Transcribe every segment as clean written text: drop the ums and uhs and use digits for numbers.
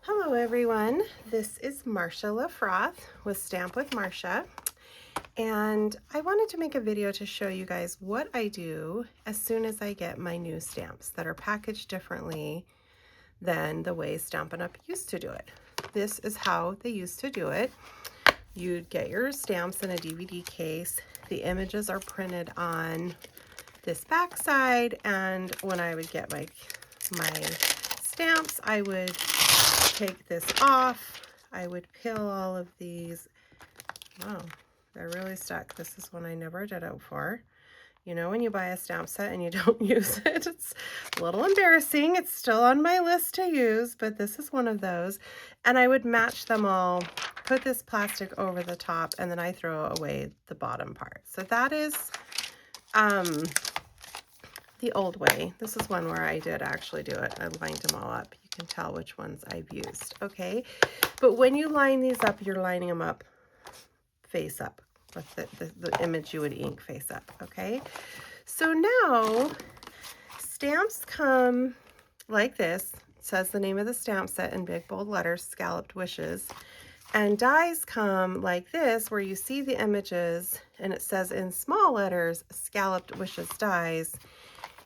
Hello everyone, this is Marsha LaFroth with Stamp with Marsha, and I wanted to make a video to show you guys what I do as soon as I get my new stamps that are packaged differently than the way Stampin' Up used to do it. This is how they used to do it. You'd get your stamps in a DVD case. The images are printed on this back side, and when I would get my stamps, I would take this off. I would peel all of these. Wow, they're really stuck. This is one I never did it for. You know, when you buy a stamp set and you don't use it, it's a little embarrassing. It's still on my list to use, but this is one of those. And I would match them all, put this plastic over the top, and then I throw away the bottom part. So that is the old way. This is one where I did actually do it. I lined them all up. You can tell which ones I've used, okay? But when you line these up, you're lining them up face up with the image you would ink face up, okay? So now stamps come like this. It says the name of the stamp set in big bold letters, Scalloped Wishes. And dies come like this, where you see the images and it says in small letters, Scalloped Wishes dies.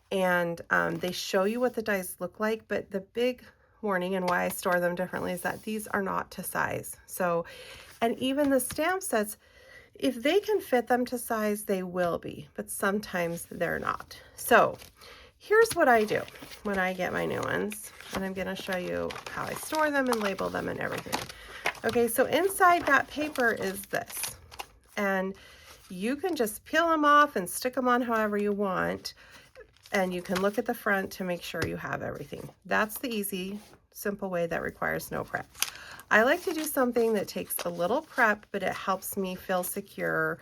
And they show you what the dies look like, but the big warning and why I store them differently is that these are not to size. So, and even the stamp sets, if they can fit them to size, they will be, but sometimes they're not. So here's what I do when I get my new ones, and I'm going to show you how I store them and label them and everything. Okay, so inside that paper is this, and you can just peel them off and stick them on however you want. And you can look at the front to make sure you have everything. That's the easy, simple way that requires no prep. I like to do something that takes a little prep, but it helps me feel secure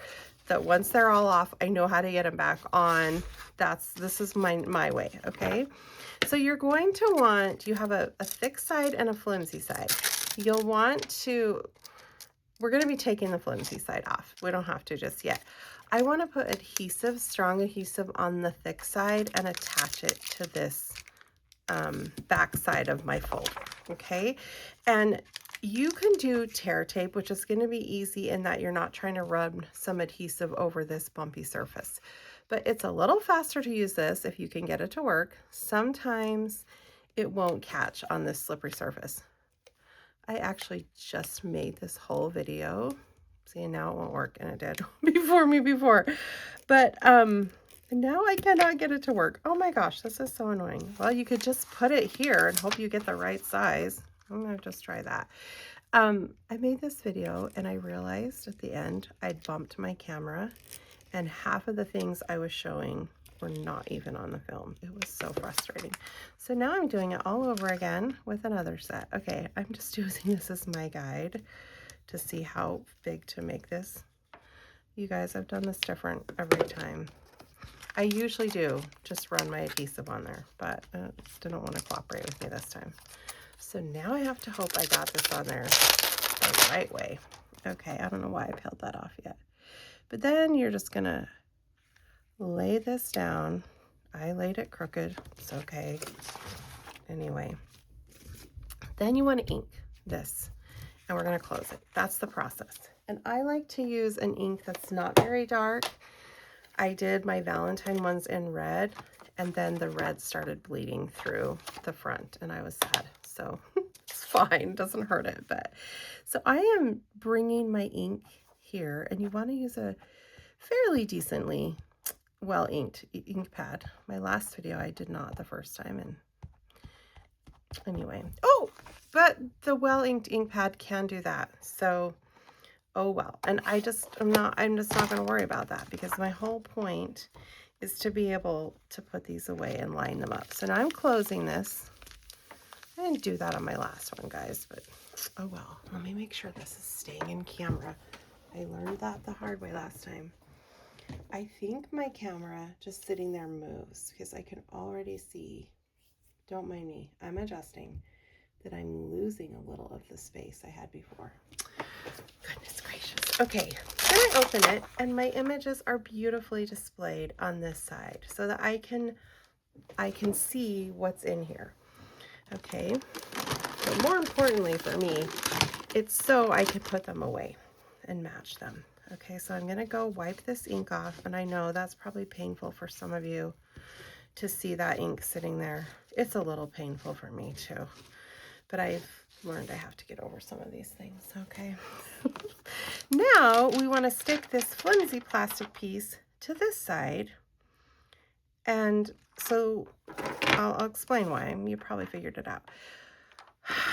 that once they're all off, I know how to get them back on. This is my way, okay? So you're going to want, you have a thick side and a flimsy side. You'll want to, we're going to be taking the flimsy side off. We don't have to just yet. I want to put adhesive, strong adhesive on the thick side and attach it to this back side of my folder, okay? And you can do tear tape, which is going to be easy in that you're not trying to rub some adhesive over this bumpy surface. But it's a little faster to use this if you can get it to work. Sometimes it won't catch on this slippery surface. I actually just made this whole video. See, now it won't work, and it did before. But now I cannot get it to work. Oh my gosh, this is so annoying. Well, you could just put it here and hope you get the right size. I'm gonna just try that. I made this video and I realized at the end I'd bumped my camera and half of the things I was showing were not even on the film. It was so frustrating. So now I'm doing it all over again with another set. Okay, I'm just using this as my guide to see how big to make this. You guys, I've done this different every time. I usually do just run my adhesive on there, but it didn't want to cooperate with me this time. So now I have to hope I got this on there the right way. Okay, I don't know why I peeled that off yet. But then you're just gonna lay this down. I laid it crooked, it's okay. Anyway, then you want to ink this, and we're going to close it. That's the process. And I like to use an ink that's not very dark. I did my Valentine ones in red, and then the red started bleeding through the front, and I was sad. So it's fine, doesn't hurt it. But so I am bringing my ink here, and you want to use a fairly decently well inked ink pad. My last video I did not the first time, and anyway, oh, but the well inked ink pad can do that. So oh well. And I'm just not going to worry about that, because my whole point is to be able to put these away and line them up. So now I'm closing this. I didn't do that on my last one, guys, but oh well. Let me make sure this is staying in camera. I learned that the hard way last time. I think my camera just sitting there moves because I can already see, don't mind me, I'm adjusting, that I'm losing a little of the space I had before. Goodness gracious. Okay, then I open it and my images are beautifully displayed on this side so that I can see what's in here. Okay, But more importantly for me, it's so I could put them away and match them. Okay, so I'm gonna go wipe this ink off, and I know that's probably painful for some of you to see that ink sitting there. It's a little painful for me too, but I've learned I have to get over some of these things, okay? Now we wanna stick this flimsy plastic piece to this side, and so I'll explain why. You probably figured it out.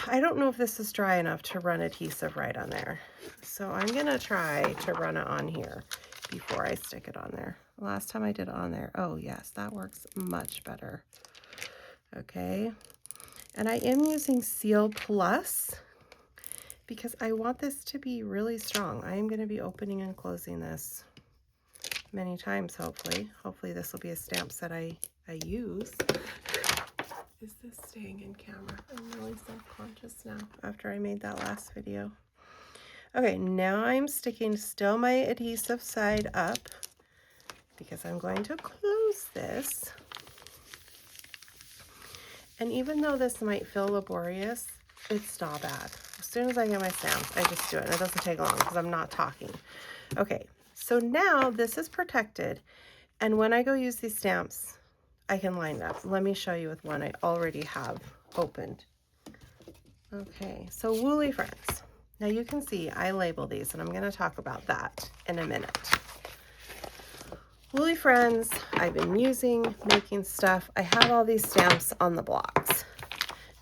I don't know if this is dry enough to run adhesive right on there. So I'm gonna try to run it on here before I stick it on there. Last time I did it on there, oh yes, that works much better. Okay, and I am using Seal Plus because I want this to be really strong. I am gonna be opening and closing this many times, hopefully. Hopefully this will be a stamp set I use. Is this staying in camera? I'm really self-conscious now after I made that last video. Okay, now I'm sticking still my adhesive side up because I'm going to close this. And even though this might feel laborious, it's not bad. As soon as I get my stamps, I just do it. And it doesn't take long because I'm not talking. Okay, so now this is protected. And when I go use these stamps, I can line it up. Let me show you with one I already have opened. Okay, so Woolly Friends. Now you can see I label these, and I'm going to talk about that in a minute. Woolly Friends, I've been using, making stuff. I have all these stamps on the blocks.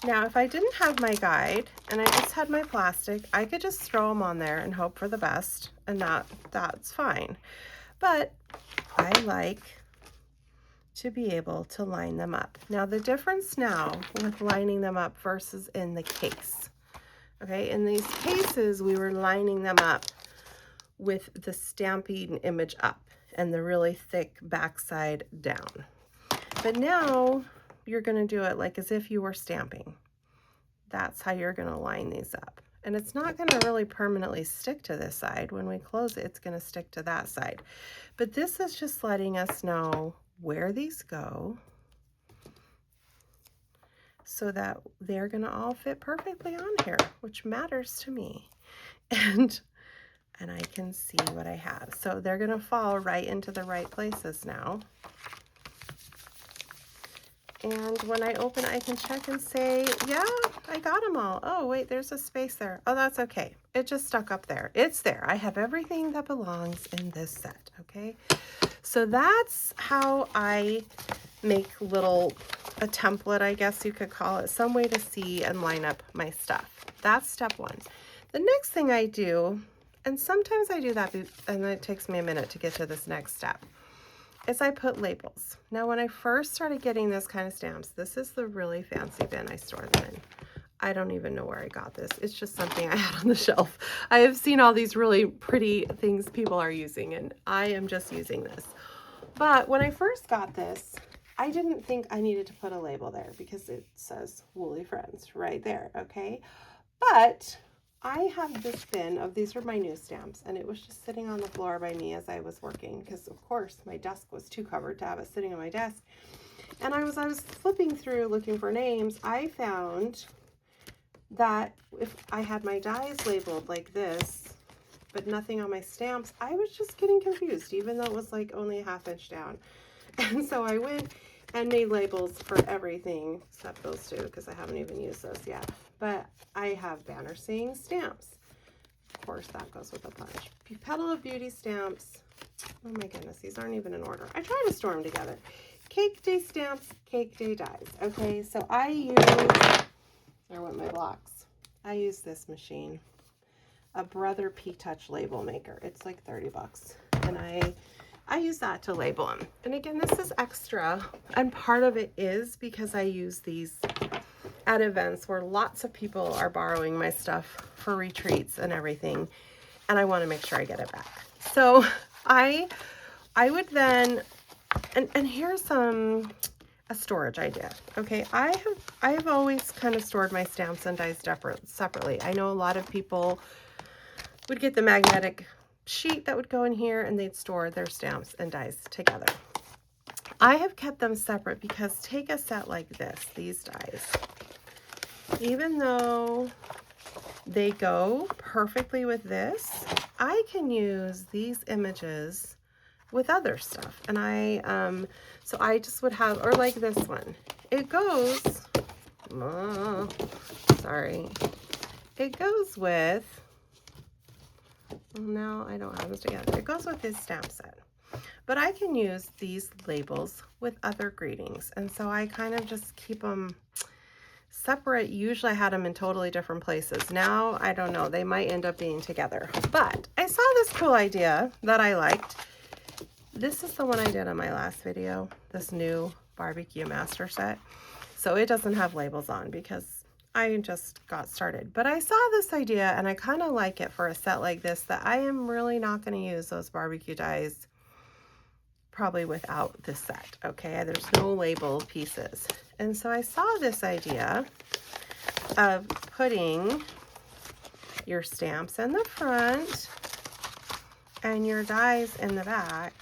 Now, if I didn't have my guide and I just had my plastic, I could just throw them on there and hope for the best, and that's fine. But I like to be able to line them up. Now, the difference now with lining them up versus in the case. Okay, in these cases, we were lining them up with the stamping image up and the really thick backside down. But now you're gonna do it like as if you were stamping. That's how you're gonna line these up. And it's not gonna really permanently stick to this side. When we close it, it's gonna stick to that side. But this is just letting us know where these go so that they're gonna all fit perfectly on here, which matters to me. And I can see what I have. So they're gonna fall right into the right places now. And when I open it, I can check and say, yeah, I got them all. Oh, wait, there's a space there. Oh, that's okay. It just stuck up there. It's there. I have everything that belongs in this set, okay? So that's how I make a template, I guess you could call it, some way to see and line up my stuff. That's step one. The next thing I do, and sometimes I do that, and it takes me a minute to get to this next step, is I put labels. Now, when I first started getting this kind of stamps, this is the really fancy bin I store them in. I don't even know where I got this. It's just something I had on the shelf. I have seen all these really pretty things people are using, and I am just using this. But when I first got this, I didn't think I needed to put a label there because it says Woolly Friends right there, okay? But I have this bin of, these are my new stamps, and it was just sitting on the floor by me as I was working because, of course, my desk was too covered to have it sitting on my desk. And I was flipping through looking for names. I found that if I had my dies labeled like this, but nothing on my stamps, I was just getting confused, even though it was like only a ½ inch down. And so I went and made labels for everything except those two because I haven't even used those yet. But I have banner saying stamps. Of course, that goes with a bunch. Petal of Beauty stamps. Oh my goodness, these aren't even in order. I try to store them together. Cake Day stamps, Cake Day dies. Okay, so I use, there went my blocks. I use this machine, a Brother P-Touch label maker. It's like 30 bucks. And I use that to label them. And again, this is extra. And part of it is because I use these at events where lots of people are borrowing my stuff for retreats and everything. And I want to make sure I get it back. So I would then, and here's a storage idea. Okay, I've always kind of stored my stamps and dies separately. I know a lot of people would get the magnetic sheet that would go in here and they'd store their stamps and dies together. I have kept them separate because take a set like this, these dies. even though they go perfectly with this, I can use these images with other stuff. And so I just would have, or like this one, it goes, sorry, it goes with, no, I don't have this together. It goes with this stamp set. But I can use these labels with other greetings. And so I kind of just keep them separate. Usually I had them in totally different places. Now, I don't know, they might end up being together. But I saw this cool idea that I liked. This is the one I did on my last video, this new barbecue master set. So it doesn't have labels on because I just got started. But I saw this idea and I kind of like it for a set like this, that I am really not going to use those barbecue dies probably without this set. Okay, there's no label pieces. And so I saw this idea of putting your stamps in the front and your dies in the back,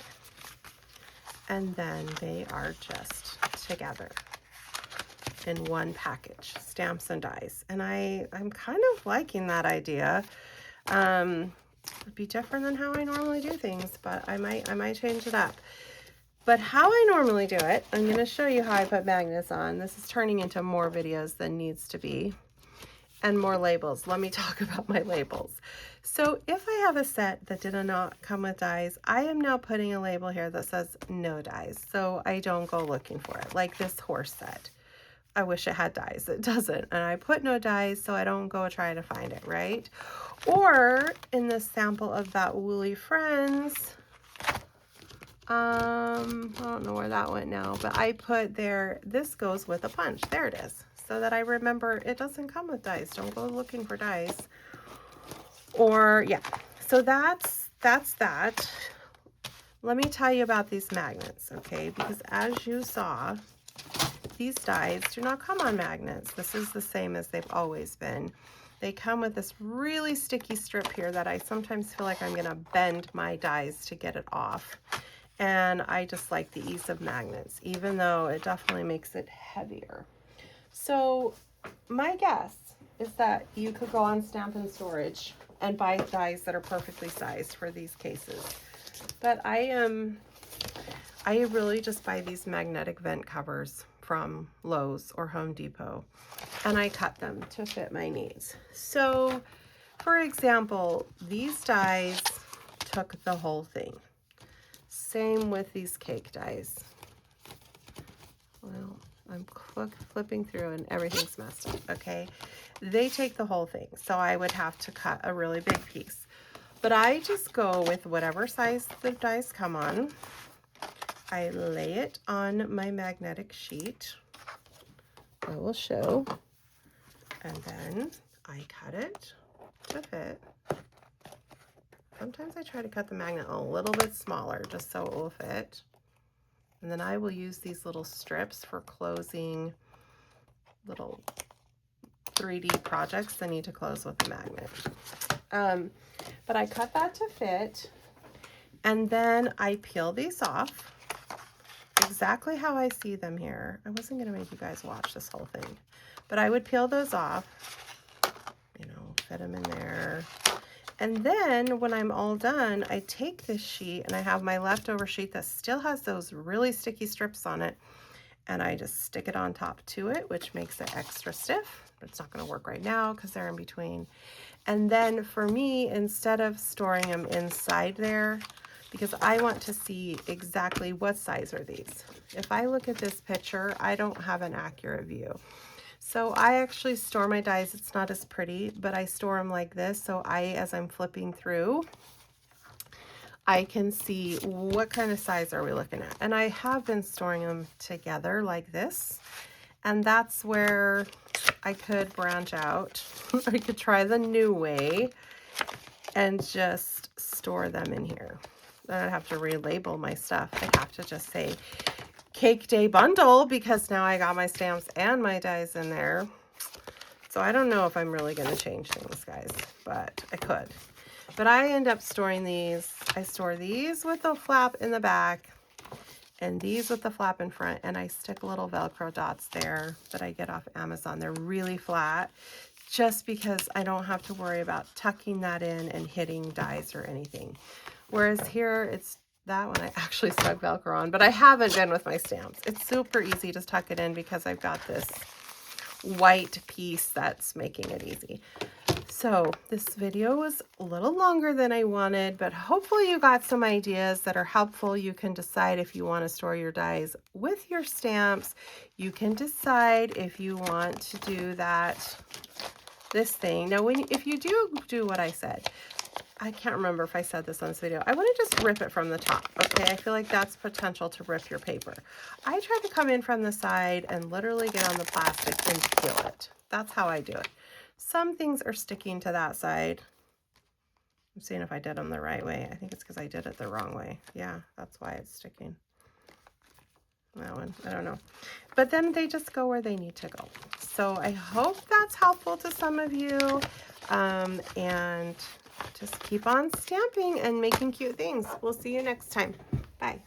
and then they are just together in one package, stamps and dies. And I'm kind of liking that idea. It'd be different than how I normally do things, but I might change it up. But how I normally do it, I'm going to show you how I put magnets on. This is turning into more videos than needs to be, and more labels. Let me talk about my labels. So if I have a set that did not come with dies, I am now putting a label here that says no dies, so I don't go looking for it, like this horse set. I wish it had dies. It doesn't. And I put no dies so I don't go try to find it, right? Or in the sample of that Woolly Friends, I don't know where that went now, but I put there, this goes with a punch. There it is. So that I remember it doesn't come with dies. Don't go looking for dies. Or yeah, so that's that. Let me tell you about these magnets, okay? Because as you saw, these dies do not come on magnets. This is the same as they've always been. They come with this really sticky strip here that I sometimes feel like I'm gonna bend my dies to get it off. And I just like the ease of magnets, even though it definitely makes it heavier. So my guess is that you could go on Stampin' Storage and buy dies that are perfectly sized for these cases. But I really just buy these magnetic vent covers from Lowe's or Home Depot, and I cut them to fit my needs. So for example, these dies took the whole thing. Same with these cake dies. Well, I'm flipping through and everything's messed up, okay? They take the whole thing, so I would have to cut a really big piece. But I just go with whatever size the dies come on. I lay it on my magnetic sheet. I will show. And then I cut it to fit. Sometimes I try to cut the magnet a little bit smaller just so it will fit. And then I will use these little strips for closing little 3D projects that need to close with the magnet. But I cut that to fit, and then I peel these off exactly how I see them here. I wasn't going to make you guys watch this whole thing, but I would peel those off, you know, fit them in there. And then when I'm all done, I take this sheet, and I have my leftover sheet that still has those really sticky strips on it, and I just stick it on top to it, which makes it extra stiff. But it's not going to work right now because they're in between. And then for me, instead of storing them inside there, because I want to see exactly what size are these. If I look at this picture, I don't have an accurate view. So I actually store my dies. It's not as pretty, but I store them like this. So as I'm flipping through, I can see what kind of size are we looking at. And I have been storing them together like this. And that's where I could branch out. I could try the new way and just store them in here. Then I'd have to relabel my stuff. I'd have to just say Cake Day Bundle, because now I got my stamps and my dies in there. So I don't know if I'm really going to change things, guys, but I could. But I end up storing these. I store these with a flap in the back, and these with the flap in front, and I stick little Velcro dots there that I get off Amazon. They're really flat, just because I don't have to worry about tucking that in and hitting dies or anything. Whereas here, it's that one I actually stuck Velcro on, but I haven't been with my stamps. It's super easy to tuck it in because I've got this white piece that's making it easy. So this video was a little longer than I wanted, but hopefully you got some ideas that are helpful. You can decide if you want to store your dies with your stamps. You can decide if you want to do this thing. Now, if you do what I said, I can't remember if I said this on this video, I want to just rip it from the top, okay? I feel like that's potential to rip your paper. I try to come in from the side and literally get on the plastic and peel it. That's how I do it. Some things are sticking to that side. I'm seeing if I did them the right way. I think it's because I did it the wrong way. Yeah, that's why it's sticking. That one, I don't know. But then they just go where they need to go. So I hope that's helpful to some of you. And just keep on stamping and making cute things. We'll see you next time. Bye.